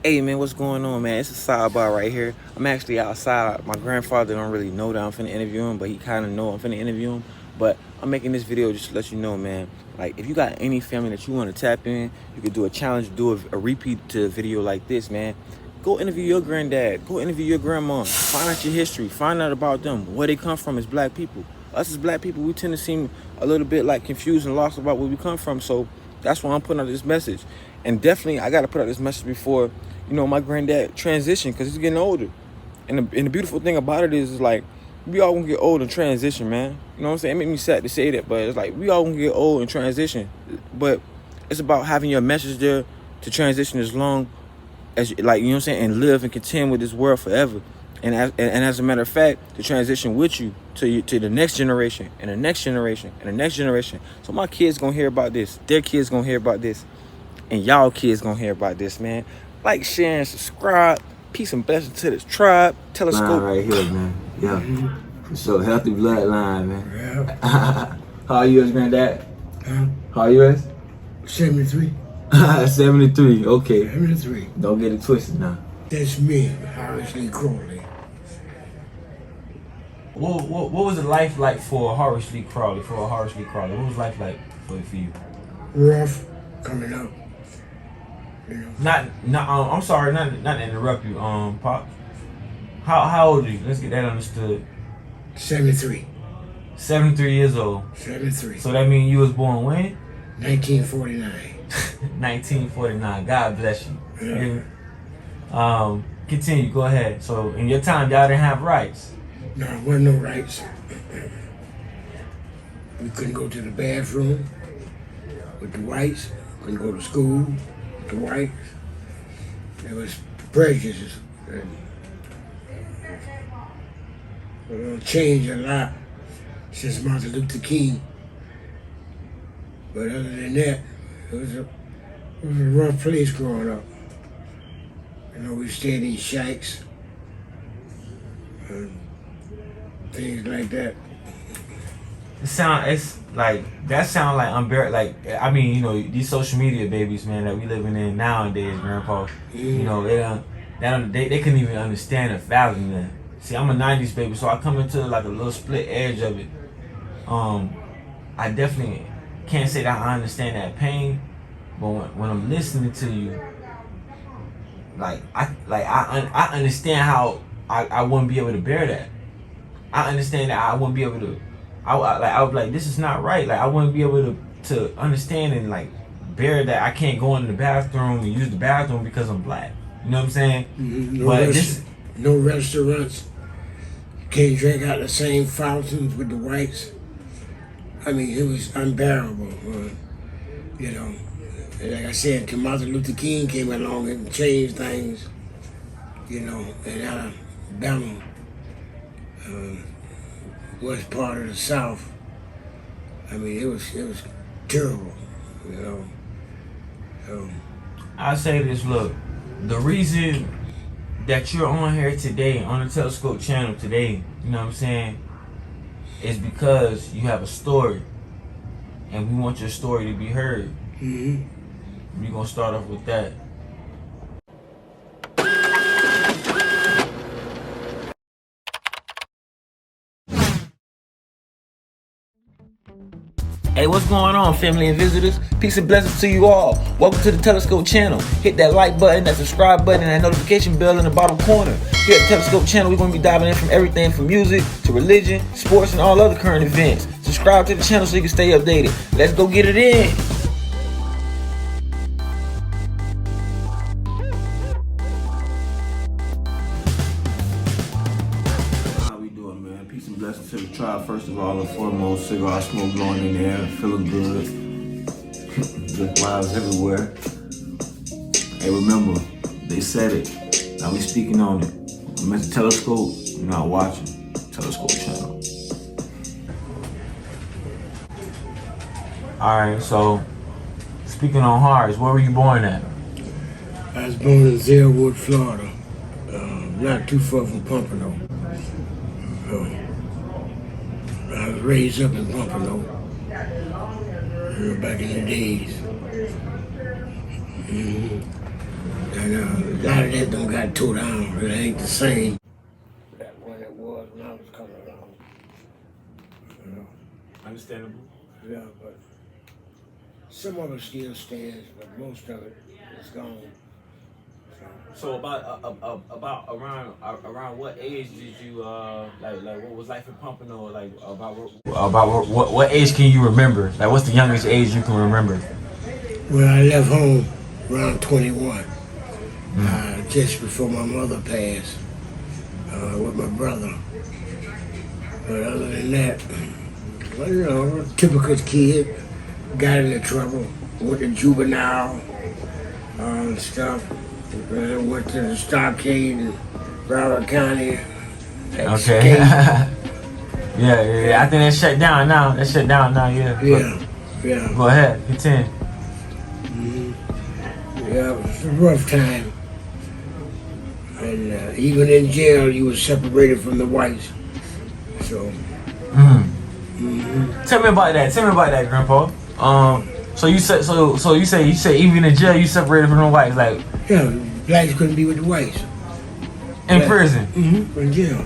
Hey man, what's going on, man? It's a sidebar right here. I'm actually outside. My grandfather don't really know that I'm finna interview him, but he kind of know I'm finna interview him. But I'm making this video just to let you know, man. Like, if you got any family that you want to tap in, you could do a challenge, do a repeat to a video like this, man. Go interview your granddad. Go interview your grandma. Find out your history. Find out about them, where they come from as black people. Us as black people, we tend to seem a little bit like confused and lost about where we come from. So that's why I'm putting out this message. And definitely, I got to put out this message before, my granddad transitioned, because he's getting older. And the beautiful thing about it is like, we all gonna get old and transition, man. You know what I'm saying? It make me sad to say that, but it's like, we all gonna get old and transition. But it's about having your message there to transition as long as, and live and contend with this world forever. And as a matter of fact, to transition with you to the next generation and the next generation and the next generation. So my kids gonna hear about this. Their kids gonna hear about this. And y'all kids gonna hear about this, man. Like, share, and subscribe. Peace and blessings to this tribe. Telescope. Right here, man. Yeah. For sure. Healthy bloodline, man. Yeah. How are you as granddad? Huh? How are you as? 73. 73. Okay. 73. Don't get it twisted now. That's me, Horace Lee Crowley. What was it life like for Horace Lee Crowley? What was life like for you? Rough coming up. I'm sorry, not to interrupt you, Pop. How old are you? Let's get that understood. 73. 73 years old. 73. So that means you was born when? 1949. 1949. God bless you. Yeah. Continue. Go ahead. So in your time, y'all didn't have rights. No, there wasn't no rights. We couldn't go to the bathroom with the whites. Couldn't go to school with the whites. There was prejudice. It changed a lot since Martin Luther King. But other than that, it was a rough place growing up. We stayed in shacks, things like that. That sound like unbearable. Like, I mean, these social media babies, man, that we living in nowadays, Grandpa. They couldn't even understand or fathom that. See, I'm a '90s baby, so I come into like a little split edge of it. I definitely can't say that I understand that pain, but when I'm listening to you, I understand how I wouldn't be able to bear that. I understand that I wouldn't be able to. I was like, this is not right. Like, I wouldn't be able to understand and like bear that I can't go into the bathroom and use the bathroom because I'm black. You know what I'm saying? Mm-hmm. No restaurants. Can't drink out the same fountains with the whites. I mean, it was unbearable. Like I said, until Martin Luther King came along and changed things, and Alabama was part of the South. I mean, it was terrible, So I say this, look, the reason that you're on here today, on the Telescope channel today, you know what I'm saying, is because you have a story, and we want your story to be heard. Mm-hmm. We're gonna start off with that. Hey, what's going on, family and visitors? Peace and blessings to you all. Welcome to the Telescope channel. Hit that like button, that subscribe button, and that notification bell in the bottom corner. Here at the Telescope channel, we're going to be diving in from everything from music to religion, sports, and all other current events. Subscribe to the channel so you can stay updated. Let's go get it in. Peace and blessings to the tribe, first of all and foremost. Cigar smoke blowing in the air, feeling good. Good vibes everywhere. Hey, remember, they said it. Now we speaking on it. I'm at the Telescope, you're not watching. Telescope channel. Alright, so speaking on Horace, where were you born at? I was born in Zellwood, Florida, not too far from Pompano. I was raised up in Pompano back in the days. And a lot of them got tore down. It ain't the same that what it was when I was coming along. You know? Understandable. Yeah, but some of it still stands, but most of it is gone. So about around what age did you like what was life in Pompano like about what age can you remember? Like what's the youngest age you can remember? Well, I left home around 21, just before my mother passed, with my brother. But other than that, well, you know, typical kid, got into trouble, went to juvenile, and stuff. Went to the stockade in Broward County. Okay. yeah. I think that shut down now. Yeah. Yeah. Go ahead, continue. Yeah, it was a rough time. And even in jail, you were separated from the whites. So. Tell me about that, Grandpa. So you say even in jail you separated from the whites, like. Yeah, blacks couldn't be with the whites. In prison? In jail.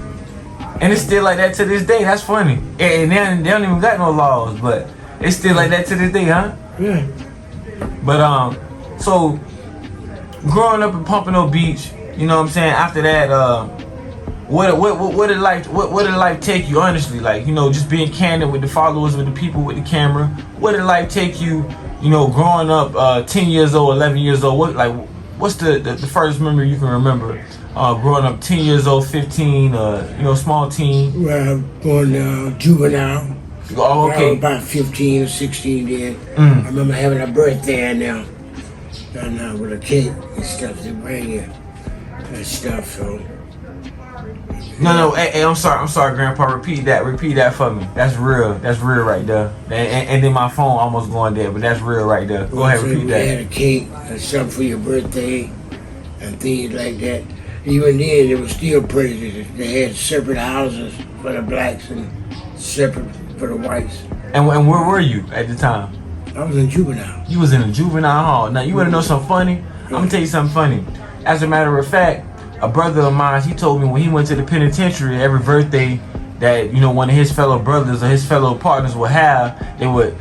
And it's still like that to this day. That's funny. And they don't even got no laws, but it's still like that to this day, huh? Yeah. But so growing up in Pompano Beach, you know what I'm saying? After that, what did life take you? Honestly, like, you know, just being candid with the followers, with the people, with the camera. What did life take you? You know, growing up 10 years old, 11 years old. What's the first memory you can remember? Growing up 10 years old, 15, you know, small teen. Well, going juvenile. Oh, okay. About 15 or 16 then. I remember having a birthday now. And with a cake and stuff, they bring you and stuff, so. No, hey, I'm sorry, Grandpa. Repeat that for me. That's real right there. And then my phone almost going dead, but that's real right there. Go ahead, repeat that. They had a cake and something for your birthday and things like that. Even then, there was still prejudice. They had separate houses for the blacks and separate for the whites. And where were you at the time? I was in juvenile. You was in a juvenile hall. Now, you want to know something funny? I'm going to tell you something funny. As a matter of fact, a brother of mine, he told me when he went to the penitentiary, every birthday that, you know, one of his fellow brothers or his fellow partners would have, they would,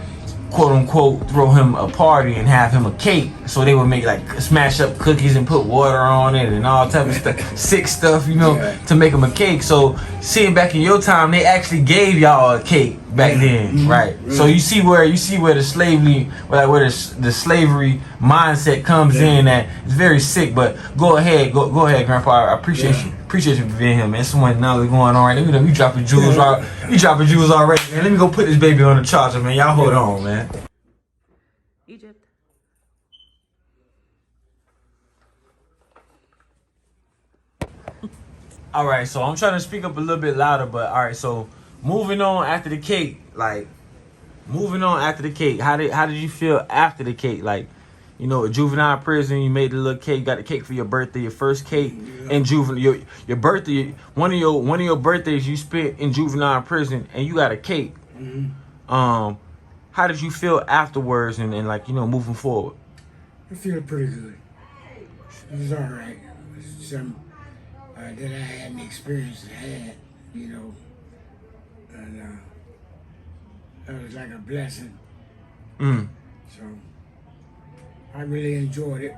quote unquote, throw him a party and have him a cake. So they would make, like, smash up cookies and put water on it and all type of stuff, sick stuff, you know, to make him a cake. So seeing back in your time, they actually gave y'all a cake back then, right? So you see where the slavery, where the slavery mindset comes in. That it's very sick. But go ahead, Grandpa. I appreciate you for being here, man. Someone now that's going on right now. You dropping jewels, you dropping jewels already, man. Let me go put this baby on the charger, man. Y'all hold on, man. Egypt. All right, so I'm trying to speak up a little bit louder, but all right, so moving on after the cake, how did you feel after the cake? Like, you know, a juvenile prison, you made the little cake, got the cake for your birthday, your first cake in juvenile, your birthday, one of your birthdays you spent in juvenile prison, and you got a cake. How did you feel afterwards, and like, you know, moving forward? I feel pretty good. It was all right. It was some that I hadn't experienced you know, and that was like a blessing. So I really enjoyed it.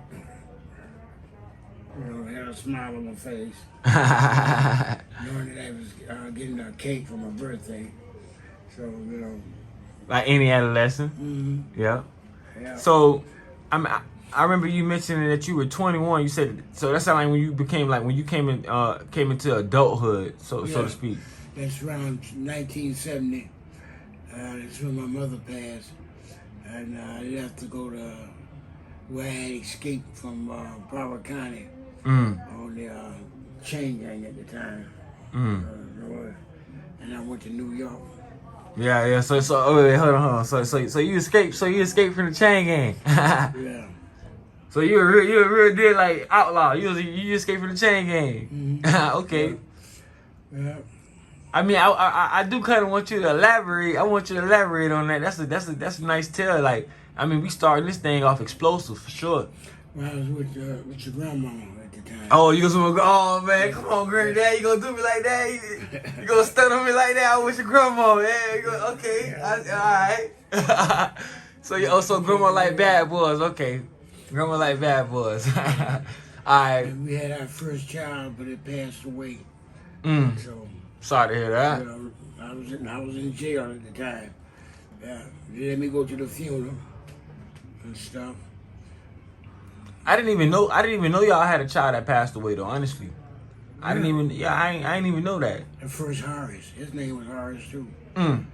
You know, had a smile on my face, knowing that I was getting a cake for my birthday. So, you know, like any adolescent. Yeah. So, I remember you mentioning that you were 21. You said, so that sounded like when you came into adulthood, so to speak. That's around 1970. That's when my mother passed, and I left to go to where I had escaped from Broward County on the chain gang at the time. And I went to New York. Yeah. So wait, hold on. So you escaped from the chain gang. Yeah. So you a real deal like outlaw. You escaped from the chain gang. Okay. Yeah. I mean, I do kind of want you to elaborate. I want you to elaborate on that. That's a nice tale. Like, I mean, we started this thing off explosive for sure. Well, I was with your grandma at the time. Oh, you gonna oh man, come on, granddad, you gonna do me like that? You gonna stun on me like that? I with your grandma, man. Okay, all right. So grandma like bad boys, okay. Grandma like bad boys. All right. And we had our first child, but it passed away. So Sorry to hear that. I was in jail at the time. Yeah, they let me go to the funeral and stuff. I didn't even know y'all had a child that passed away though, honestly. I didn't even I ain't even know that. The first Horace. His name was Horace too. Mm.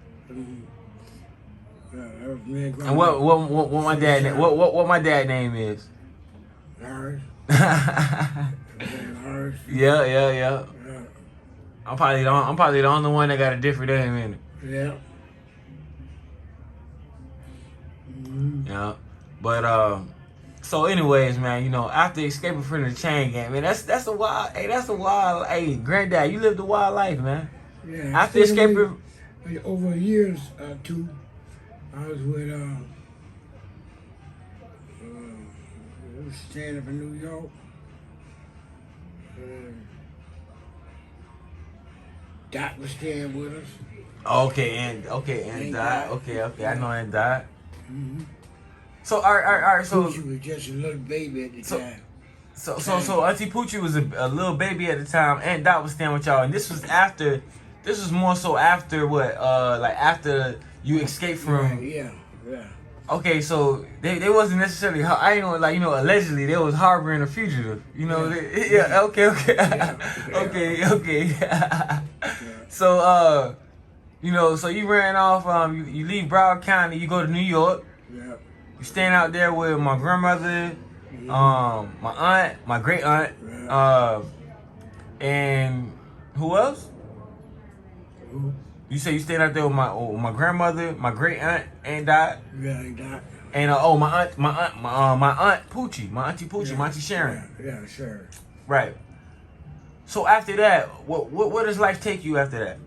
That was me and Grandma. And what my dad what my dad name is? Horace. Horace. Yeah. Yeah. I'm probably the only one that got a different name in it. Yeah. Yeah. But so anyways, man, you know, after escaping from the chain gang, man, that's a wild hey, granddad, you lived a wild life, man. Yeah. After escaping over years two, I was with we was staying up in New York. Doc was staying with us. and died. Okay, I know and died. So all right, so Poochie was just a little baby at the time. So Auntie Poochie was a little baby at the time, and Doc was staying with y'all, and this was more so after what, like after you escaped from. Yeah. Okay, so they wasn't necessarily, I ain't gonna, like, you know, allegedly they was harboring a fugitive, you know. Okay. So you know, so you ran off, you leave Broward County, you go to New York. Yeah. You staying out there with my grandmother, my aunt, my great aunt, and who else? Who? You say you stayed out there with my grandmother, my great aunt, and Dot. Yeah, Doc. And my aunt Poochie, my auntie Poochie, my auntie Sharon. Yeah, sure. Right. So after that, what does life take you after that?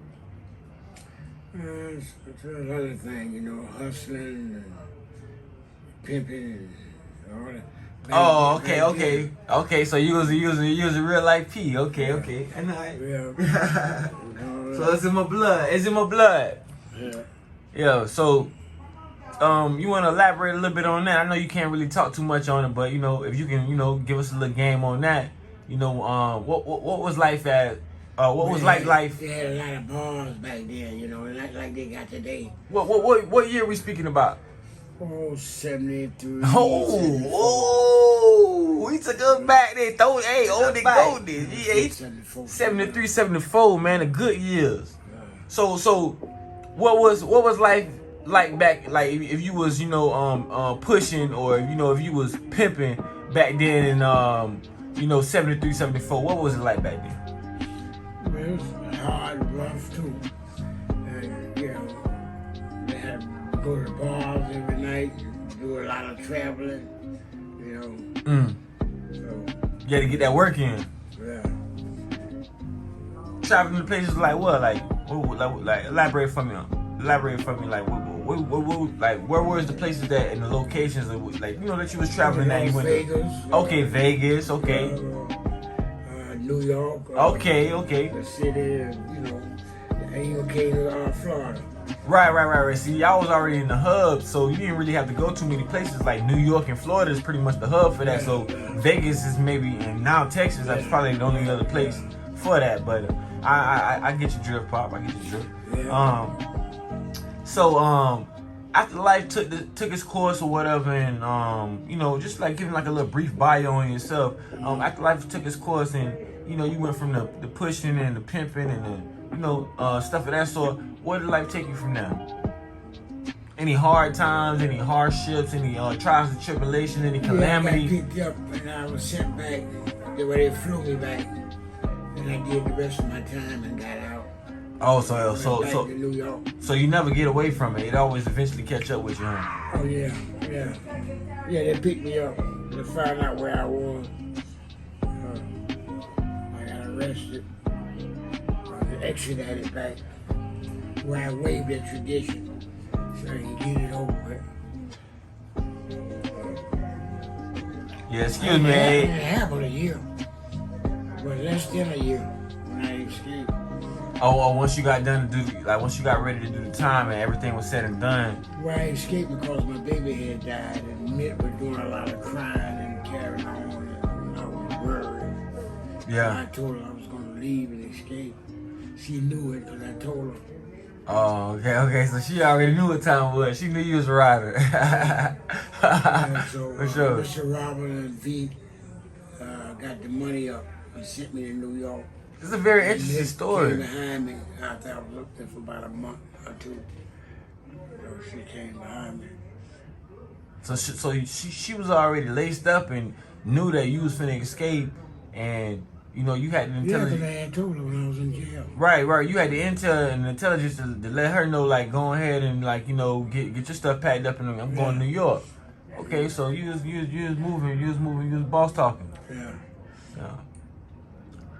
It's another thing, you know, hustling and pimping and all that. Oh, okay. So you was a real life P. Okay. And Yeah. So it's in my blood. Yeah. Yeah. So, you want to elaborate a little bit on that? I know you can't really talk too much on it, but you know, if you can, you know, give us a little game on that. You know, what was life at? What was like life? They had a lot of bars back then, you know, not like they got today. What year are we speaking about? Oh, 73. We took us back there. Old and golden. Yeah, 73, 74, man, the good years. So what was life like back, like if you was, you know, pushing, or, you know, if you was pimping back then in, you know, 73, 74, what was it like back then? It was hard, rough too. And, you know, they had to go to bars every night, do a lot of traveling, you know. So, you had to get that work in. yeah. Traveling to places like what? Like elaborate for me. Like where was the places that, and the locations of, like, you know, that you was traveling that you went to? Vegas. Okay, Vegas. Okay. New York. Okay. The city, you know, and you came to Florida. Right. See, y'all was already in the hub, so you didn't really have to go too many places. Like New York and Florida is pretty much the hub for that. So Vegas is maybe, and now Texas, that's probably the only other place for that. But I get your drift, Pop. I get your drift. Yeah. So after life took its course or whatever, and you know, just like giving like a little brief bio on yourself. After life took its course, and you know, you went from the pushing and the pimping and the, you know, stuff of that sort. Where did life take you from there? Any hard times, any hardships, any trials and tribulations, any calamity? I got picked up and I was sent back. They flew me back, and I did the rest of my time and got out. Oh, Back to New York. so you never get away from it. It always eventually catch up with you, huh? Oh yeah. They picked me up. They found out where I was. I got arrested. I extradited back, where I waived the tradition, so I can get it over with. Yeah, excuse I me. didn't have a year, but less than a year when I escaped. Oh, once you got done to do, like once you got ready to do the time and everything was said and done. Well, I escaped because my baby had died, and Mitt was doing a lot of crying and carrying on, and I was worried. Yeah. I told her I was going to leave and escape. She knew it, and I told her. Oh, okay. So she already knew what time it was. She knew you was a rider. And so For sure. Mr. Robert and V got the money up and sent me to New York. It's a very And interesting Nick story. came behind me after I was up there for about a month or two. So she came behind me. So she was already laced up and knew that you was finna escape, and you know you had the Yeah, because I intelligence. had told her when I was in jail. Right. You had the intel and the intelligence to let her know, like, go ahead and like, you know, get your stuff packed up and I'm going to New York. Okay, so you was moving, you was boss talking. Yeah.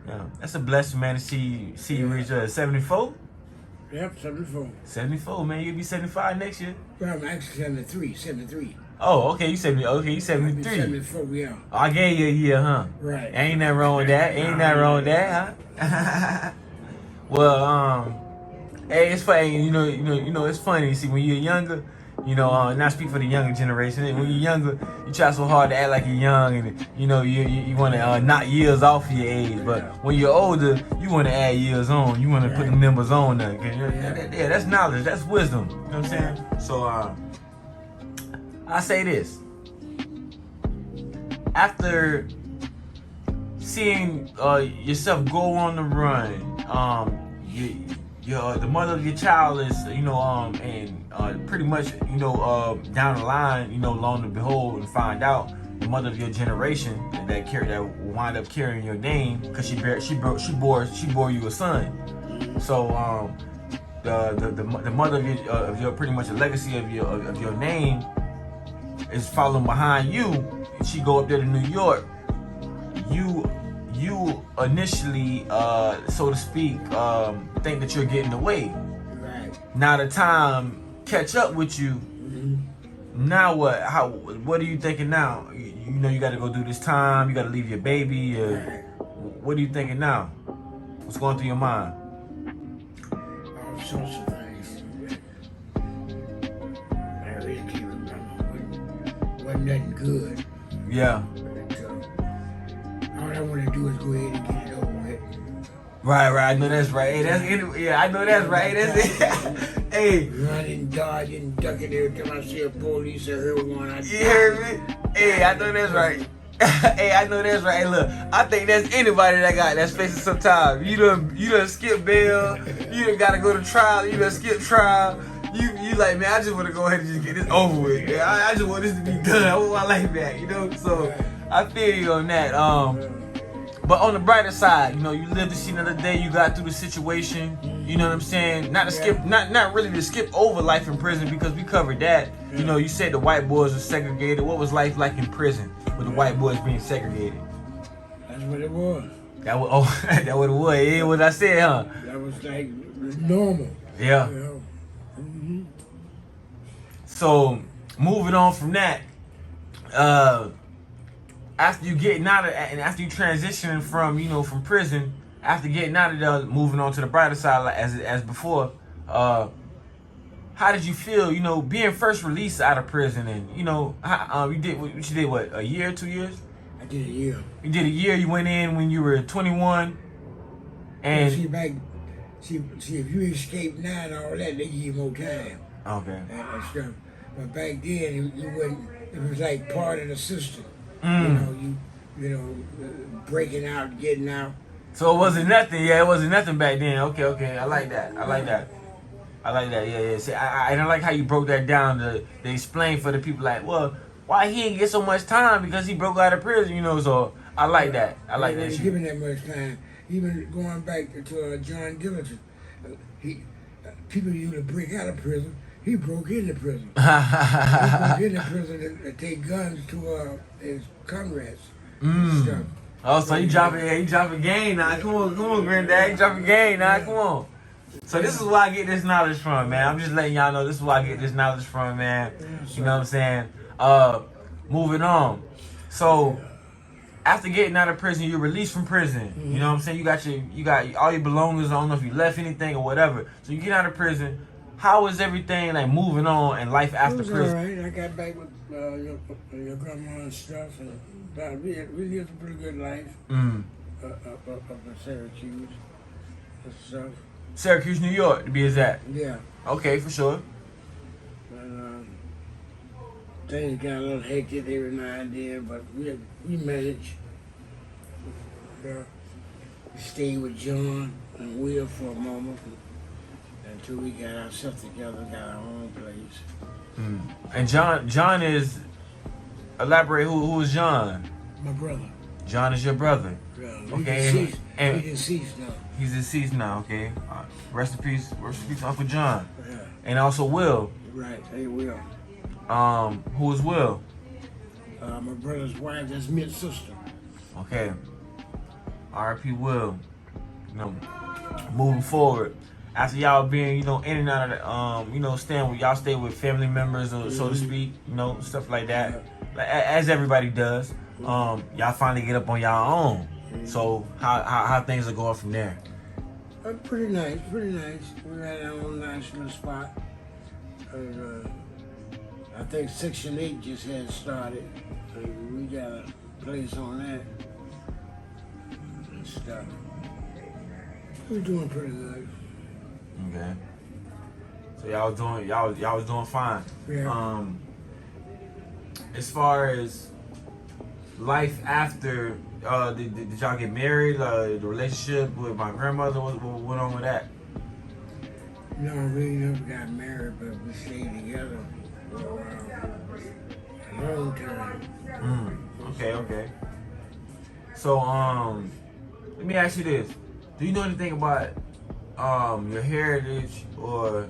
Yeah. That's a blessing, man, to see you reach 74. Yep, 74. 74, man. You'll be 75 next year. Well, I'm actually 73. Oh, okay. You 73. I'll be 73. 74, yeah. Oh, I gave you a year, huh? Right. Ain't nothing wrong with that. Ain't nothing wrong with that, huh? Well, hey, it's funny. You know, it's funny. You see, when you're younger, you know, not speak for the younger generation. When you're younger, you try so hard to act like you're young, and you know, you want to knock years off your age. But when you're older, you want to add years on. You want to put the numbers on there. Yeah, that's knowledge. That's wisdom. You know what I'm saying? So, I say this. After seeing yourself go on the run, the mother of your child is, you know, and pretty much, you know, down the line, you know, long to behold and find out the mother of your generation that wind up carrying your name because she bore you a son. So the mother of your pretty much a legacy of your name is following behind you. She go up there to New York. You initially, so to speak, think that you're getting away. Right. Now the time catch up with you. Mm-hmm. Now what? What are you thinking now? You know you got to go do this time. You got to leave your baby. Right. What are you thinking now? What's going through your mind? All sorts of things. I really can't remember. Wasn't nothing good. Yeah. All I want to do is go ahead and get it over with. Right. I know that's right. Hey, I know that's right. That's it. Hey. Running, dodging, ducking every time I see a police or hear one. You heard me? Hey, I know that's right. Hey, I know that's right. Hey, look, I think that's anybody that's facing some time. You done skip bail. You done gotta go to trial. You done skip trial. You like, man, I just want to go ahead and just get this over with. Man. I just want this to be done. I want my life back, you know? So I feel you on that. But on the brighter side, you know, you lived to see another day. You got through the situation. You know what I'm saying? Not to skip, not really to skip over life in prison because we covered that. You know, you said the white boys were segregated. What was life like in prison with the white boys being segregated? That's what it was. That what it was. Yeah, what I said, huh? That was like normal. Yeah. You know? Mm-hmm. So moving on from that, after you getting out of and after you transitioning from prison, after getting out of there, moving on to the brighter side like as before, how did you feel? You know, being first released out of prison, and you know, you did what, a year, 2 years? I did a year. You did a year. You went in when you were 21, and see, if you escape now and all that, they give you more time. Okay. And stuff. But back then, you wouldn't. It was like part of the system. You know, breaking out, getting out. So it wasn't nothing. Yeah, it wasn't nothing back then. Okay. I like that. Yeah. See, I don't like how you broke that down to explain for the people like, well, why he didn't get so much time because he broke out of prison, you know. So I like that. I like that. They giving that much time. Even going back to John Diligent, people used to break out of prison. He broke into prison. He broke into prison to take guns to his comrades. And stuff. Oh, so he dropping game now. Come on, granddad. He dropping game now. Come on. So this is where I get this knowledge from, man. I'm just letting y'all know this is where I get this knowledge from, man. You know what I'm saying? Moving on. So after getting out of prison, you're released from prison. You know what I'm saying? You got all your belongings. I don't know if you left anything or whatever. So you get out of prison. How is everything like moving on and life after It was prison? all right. I got back with your grandma and stuff, and we lived a pretty good life up in Syracuse and stuff. Syracuse, New York, to be exact. Yeah. Okay, for sure. And things got a little hectic every now and then, but we managed. We stayed with John and Will for a moment until we got ourselves together, got our own place. And John is, elaborate, who is John? My brother. John is your brother. Yeah, Okay, and he's deceased now. he's deceased now, okay? Rest in peace, Uncle John. Yeah, And also Will. right. Hey, Will. Who is Will? My brother's wife, that's Mitt's sister. Okay. R.I.P. Will. You know, moving forward. After y'all being, you know, in and out of the, you know, staying with y'all stay with family members, or so to speak, you know, stuff like that. Like, as everybody does. Y'all finally get up on y'all own. So how things are going from there? Pretty nice, pretty nice. We had our own nice little spot. I think Section 8 just had started. We got a place on that and stuff. We're doing pretty good. Okay. So y'all was doing fine. Yeah. As far as life after, did y'all get married? The relationship with my grandmother, what went on with that? No, we never got married, but we stayed together for a long time. Okay. So let me ask you this: do you know anything about your heritage or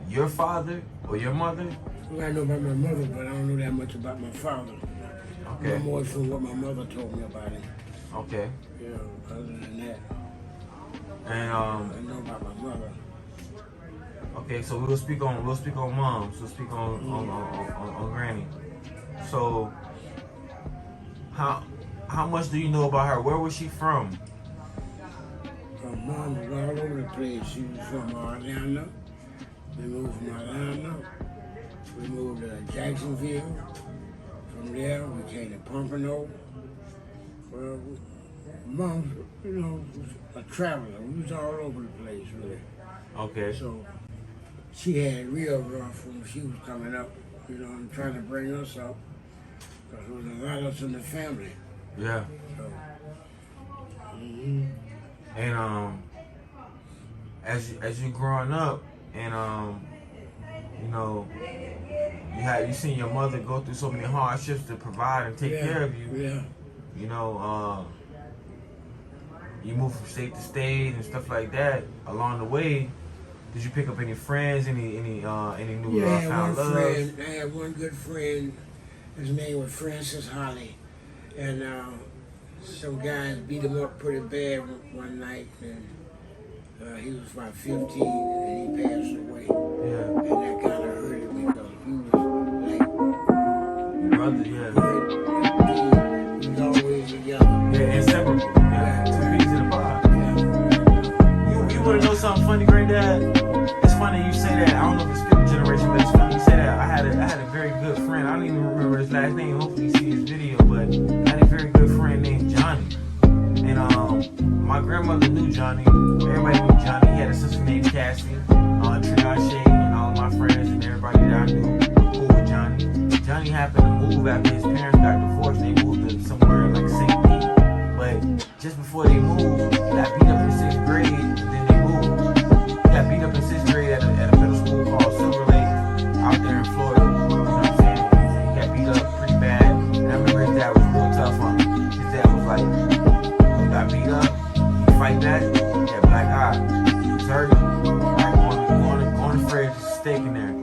your father or your mother? Well, I know about my mother, but I don't know that much about my father. Okay. No more from what my mother told me about him. Okay. You know, other than that, And I know about my mother. okay, so we'll speak on mom. So speak on granny. So how much do you know about her? Where was she from? Her mom was all over the place. She was from Atlanta. We moved from Atlanta. We moved to Jacksonville. From there, we came to Pompano. Well, Mom, you know, was a traveler. We was all over the place, really. Okay. So she had it real rough when she was coming up, you know, and trying to bring us up. Because there was a lot of us in the family. Yeah. So, And as you growing up, and you know, you seen your mother go through so many hardships to provide and take care of you. Yeah. You know, you moved from state to state and stuff like that. Along the way, did you pick up any friends, any new found love? Friend. I had one good friend. His name was Francis Holly, and some guys beat him up pretty bad one night, and he was about 15, and he passed away. Yeah. And that kind of hurted me because he was like, Brother, yeah. he was always together. Yeah, inseparable. Yeah, two peas in a pod. You wanna know something funny, Granddad? It's funny you say that. I don't know if it's fifth generation, but it's funny you say that. I had a very good friend. I don't even remember his last name. Hopefully you see his video, but I had a very good friend named Johnny. And my grandmother knew Johnny. Everybody knew Johnny. He had a sister named Cassie, Triage, and all of my friends and everybody that I knew cool with Johnny. Johnny happened to move after his parents got divorced. They moved to somewhere like St. Pete. But just before they moved, he got beat up in 6th grade, and then they moved. He got beat up in 6th grade at a middle school called Silver Lake out there in Florida. You know what I'm saying? He got beat up pretty bad. And I remember his dad was real tough on him. His dad was like, you got beat up, you fight back, yeah, black eye. It's hurting. Like going to fridge, steak in there.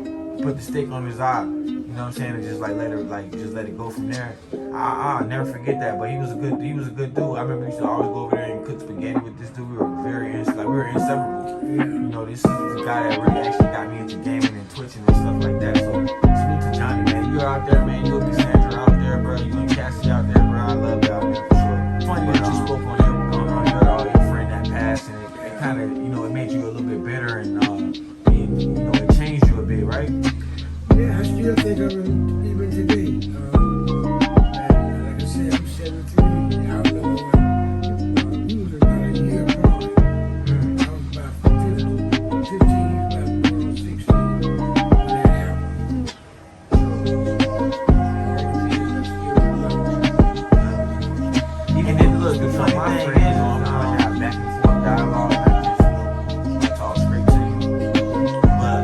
Put the steak on his eye. You know know what I'm saying, and just like just let it go from there. I'll never forget that. But he was a good dude. I remember we used to always go over there and cook spaghetti with this dude. We were inseparable. You know, this is the guy that really actually got me into gaming and twitching and stuff like that. So salute to Johnny, man. You're out there, man. You'll be Sandra out there, bro. You and Cassie out there, bro. I love y'all, man, for sure. It's funny that you spoke on your friend that passed, and it kind of, you know, it made you a little bit bitter, and you know, it changed you a bit, right? Yeah, I still think of him even today. And like I said, I'm 73. I remember when he was about a year apart. I was about 15, about 16 when that happened. And then look, the funny thing is, I'm gonna have back and forth dialogue, not just talk straight to you. But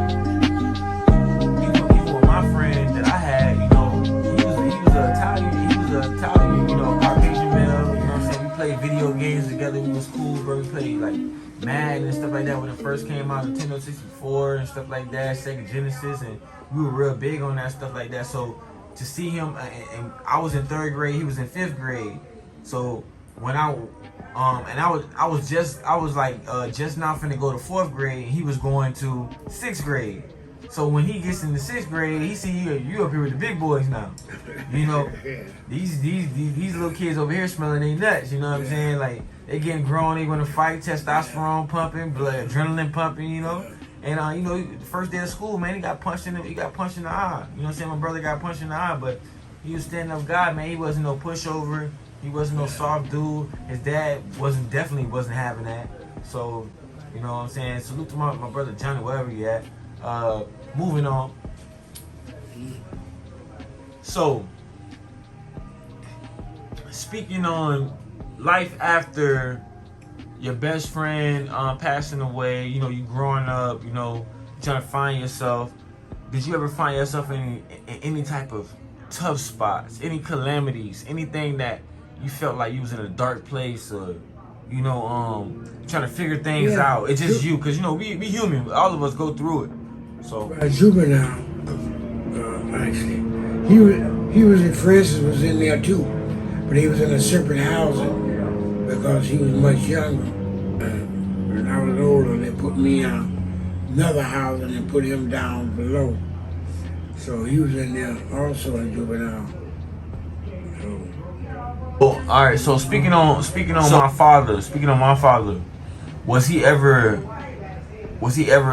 even with my friend that I had, you know, he was an Italian, you know, Caucasian male. You know what I'm saying? We played video games together. We was cool, bro. We played like Madden and stuff like that when it first came out, Nintendo 64 and stuff like that, Sega Genesis, and we were real big on that stuff like that. So to see him, and I was in 3rd grade, he was in 5th grade. So when I was just now finna go to 4th grade, and he was going to 6th grade. So when he gets into 6th grade, he see you up here with the big boys now. You know, these little kids over here smelling they nuts. You know what I'm saying? Like, they getting grown, they gonna fight, testosterone pumping, blood, adrenaline pumping. You know, and you know, the first day of school, man, he got punched in the eye. You know what I'm saying? My brother got punched in the eye, but he was standing up guy, man. He wasn't no pushover. He wasn't no soft dude. His dad definitely wasn't having that. So, you know what I'm saying? Salute to my brother Johnny, wherever he at. Moving on. So, speaking on life after your best friend passing away, you know, you growing up, you know, trying to find yourself. Did you ever find yourself in any type of tough spots, any calamities, anything that you felt like you was in a dark place, or you know, trying to figure things out? It's just you, because you know we human, all of us go through it. So Juvenile, actually, he was Francis was in there too, but he was in a separate housing because he was much younger. When I was older, they put me in another housing and put him down below. So he was in there also a juvenile. Well, all right. So speaking on my father, was he ever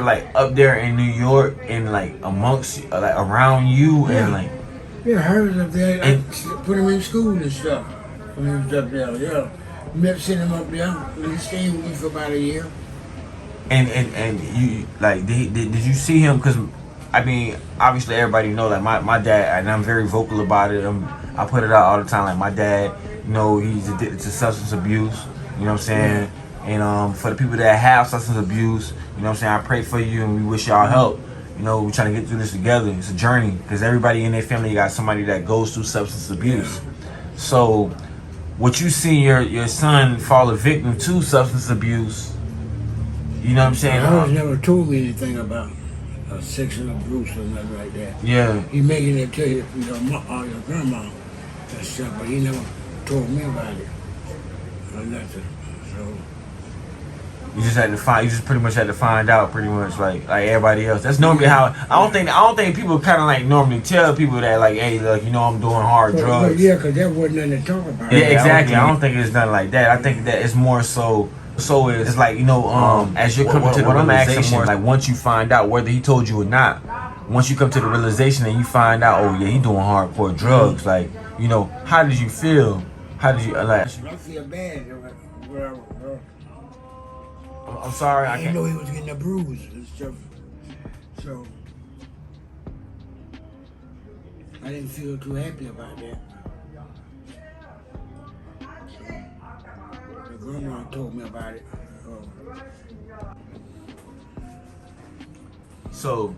like up there in New York and like amongst like around you and like? Yeah, I was up there. I put him in school and stuff when he was up there. Yeah, met sent him up there. He stayed with me for about a year. And you like did you see him? Because I mean, obviously everybody know like my dad, and I'm very vocal about it. I put it out all the time. Like my dad, you know, he's addicted to substance abuse. You know what I'm saying? And for the people that have substance abuse, you know what I'm saying, I pray for you and we wish y'all help. You know, we're trying to get through this together. It's a journey because everybody in their family got somebody that goes through substance abuse. So, what you see your son fall a victim to substance abuse, you know what I'm saying? I was never told me anything about sexual abuse or nothing like that. Yeah. He making it tell you, your grandma and stuff, but he never told me about it or nothing. So you just pretty much had to find out pretty much like everybody else. That's normally how I don't think people kind of like normally tell people that like, hey, look, you know, I'm doing hard drugs. Yeah, because that wasn't nothing to talk about. Yeah, exactly. I don't think it's nothing like that. I think that it's more so it's like, you know, as you're coming to the realization, like once you find out whether he told you or not, once you come to the realization and you find out, oh yeah, he doing hardcore drugs, like, you know, how did you feel? How did you like? I feel bad. I'm sorry, I didn't know he was getting a bruise and stuff. So I didn't feel too happy about that. The grandma told me about it. So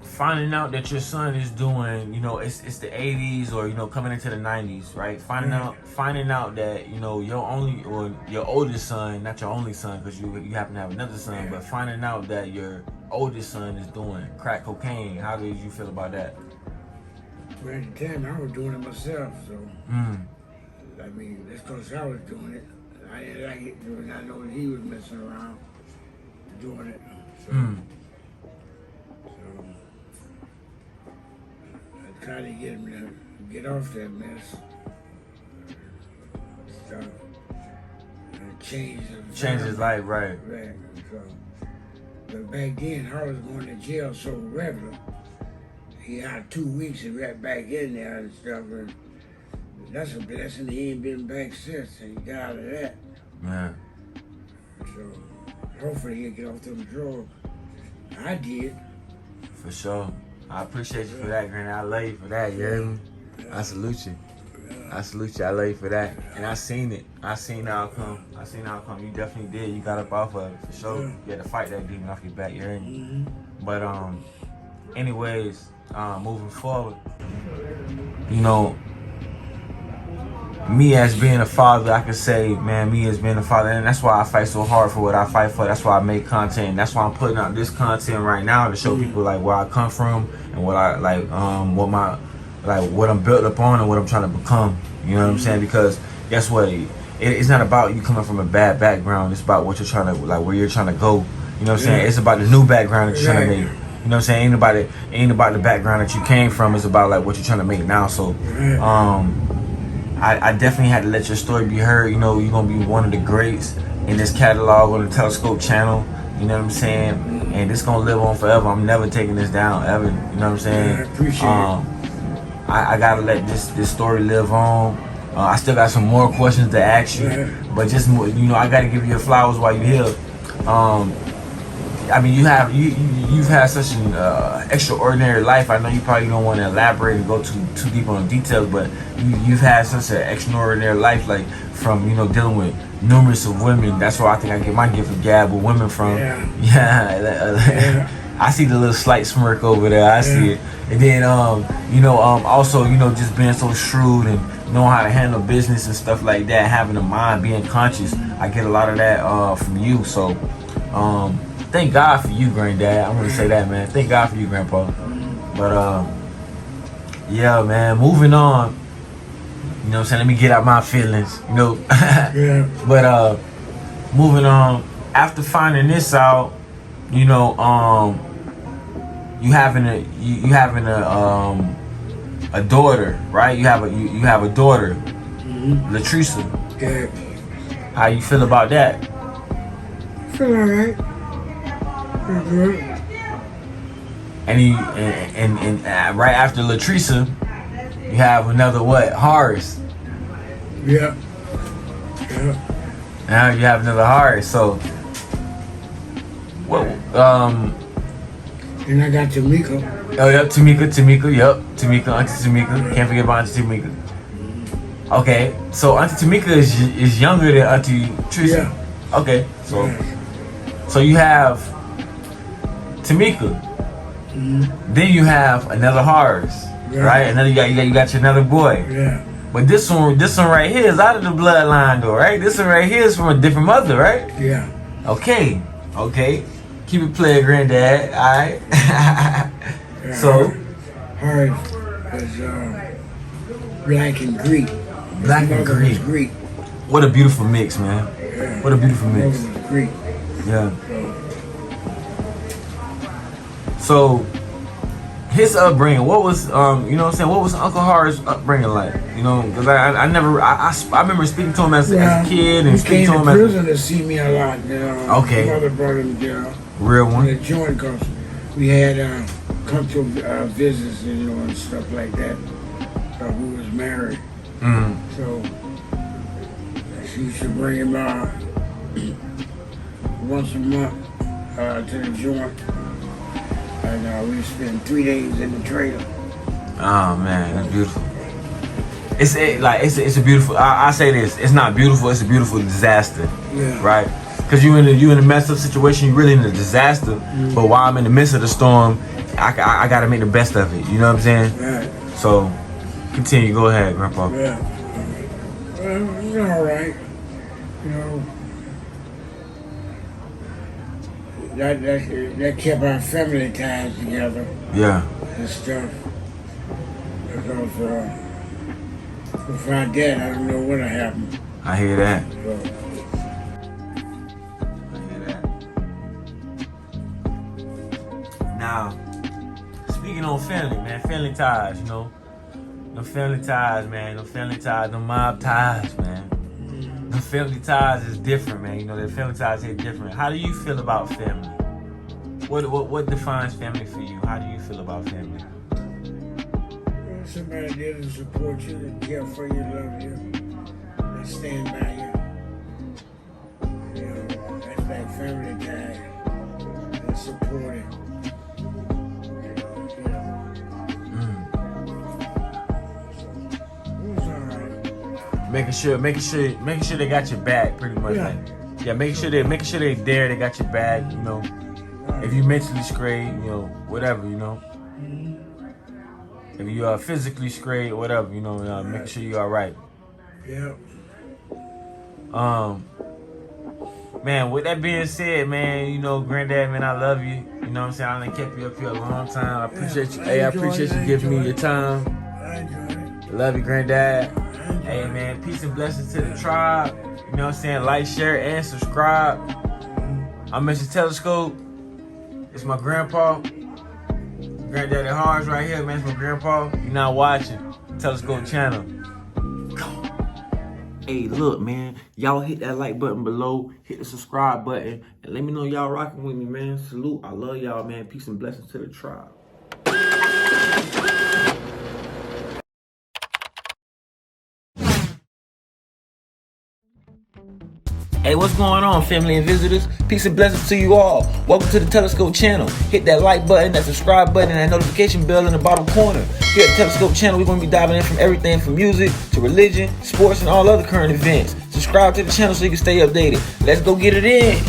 finding out that your son is doing, you know, it's the 80s or, you know, coming into the 90s, right? Finding out that, you know, your oldest son, not your only son, because you happen to have another son, but finding out that your oldest son is doing crack cocaine. How did you feel about that? Well, at the time, I was doing it myself, so. I mean, that's because I was doing it. I didn't like it because I know he was messing around doing it. So, so I tried to get him to get off that mess. So, change his life, right? Right. So, but back then, I was going to jail so regular. He had 2 weeks and right back in there and stuff. And that's a blessing. He ain't been back since, and he got out of that. Man. So hopefully he'll get off them drugs. I did. For sure. I appreciate you for that, Granny. I love you for that, you hear me? I salute you. I salute you. I love you for that. And I seen it. I seen the outcome. You definitely did. You got up off of it, for sure. You had to fight that demon off your back, you hear me? But anyways, moving forward, you know, me as being a father, I can say, man, me as being a father, and that's why I fight so hard for what I fight for. That's why I make content. That's why I'm putting out this content right now to show people like where I come from and what I like, what I'm built upon and what I'm trying to become. You know what I'm saying? Because guess what? It's not about you coming from a bad background. It's about what you're trying to, like, where you're trying to go. You know what I'm saying? It's about the new background that you're trying to make. You know what I'm saying? Ain't about the background that you came from. It's about like what you're trying to make now. So, I definitely had to let your story be heard. You know, you're gonna be one of the greats in this catalog on the Telescope channel. You know what I'm saying? And it's gonna live on forever. I'm never taking this down ever. You know what I'm saying? I appreciate it. I gotta let this story live on. I still got some more questions to ask you, but just, you know, I gotta give you your flowers while you're here. I mean, you've had such an extraordinary life. I know you probably don't want to elaborate and go too deep on the details, but you've had such an extraordinary life, like from, you know, dealing with numerous of women. That's where I think I get my gift of gab with women from. Yeah. I see the little slight smirk over there. I see it. And then, you know, also, you know, just being so shrewd and knowing how to handle business and stuff like that, having a mind, being conscious. I get a lot of that from you. So, thank God for you, Granddad. I'm gonna say that, man. Thank God for you, Grandpa. But yeah, man. Moving on. You know what I'm saying? Let me get out my feelings. You know. But moving on. After finding this out, you know, you having a daughter, right? You have a daughter, Latricia. Yeah. How you feel about that? Feel alright. Good. And right after Latricia, you have another what? Horace. Yeah. Now you have another Horace. So what? And I got Tamika. Oh yep, Tamika. Yep, Tamika. Auntie Tamika. Can't forget about Auntie Tamika. Okay, so Auntie Tamika is younger than Auntie Tricia. Yeah. Okay, so you have Tamika. Then you have another Horace, right? Another you got your another boy. Yeah. But this one right here is out of the bloodline, though, right? This one right here is from a different mother, right? Yeah. Okay. Keep it playing, Granddad. All right. Yeah, So, hers is black and Greek. Black and Greek. Greek. What a beautiful mix, man. Yeah. What a beautiful mix. Mother was Greek. Yeah. So, his upbringing, what was, you know what I'm saying, what was Uncle Horace's upbringing like? You know, because I remember speaking to him as a kid and speaking to him as... He came to prison to see me a lot. Okay. My mother brought him down. Real one? The joint comes. We had come to visits, you know, and stuff like that. We was married. So, she used to bring him once a month to the joint. And we spent 3 days in the trailer. Oh man, that's beautiful. It's a beautiful. I say this. It's not beautiful. It's a beautiful disaster. Yeah. Right. Because you in a messed up situation. You really in a disaster. But while I'm in the midst of the storm, I gotta make the best of it. You know what I'm saying? Right. So, continue. Go ahead, Grandpa. Yeah. It's all right. You know. that kept our family ties together Yeah, and stuff. Because without that, I don't know what would have happened. I hear that. So, I hear that. Now, speaking on family, man, family ties, you know. No family ties, man. No family ties, no mob ties, man. The family ties is different, man. You know, the family ties hit different. How do you feel about family? What defines family for you? How do you feel about family? somebody there to support you, that care for you, love you, that stand by you. You know, that's that family tie. That supporting. Making sure they got your back, pretty much. Yeah. Like, yeah, making sure they there, they got your back. You know, if you mentally straight, you know, whatever, you know. If you are physically straight, whatever, you know, making sure you all right. Yeah. Man, with that being said, man, you know, Granddad, man, I love you. You know what I'm saying? I done kept you up here a long time. I appreciate you. Hey, I appreciate you giving me your time. I enjoy it. Love you, Granddad. Hey, man, peace and blessings to the tribe. You know what I'm saying? Like, share, and subscribe. I'm Mr. Telescope. It's my grandpa. Granddaddy Hards right here, man. It's my grandpa. You're not watching Telescope channel. Hey, look, man. Y'all hit that like button below. Hit the subscribe button. And let me know y'all rocking with me, man. Salute. I love y'all, man. Peace and blessings to the tribe. Hey, what's going on, family and visitors? Peace and blessings to you all. Welcome to the Telescope channel. Hit that like button, that subscribe button, and that notification bell in the bottom corner. Here at the Telescope channel, we're going to be diving in from everything from music to religion, sports, and all other current events. Subscribe to the channel so you can stay updated. Let's go get it in.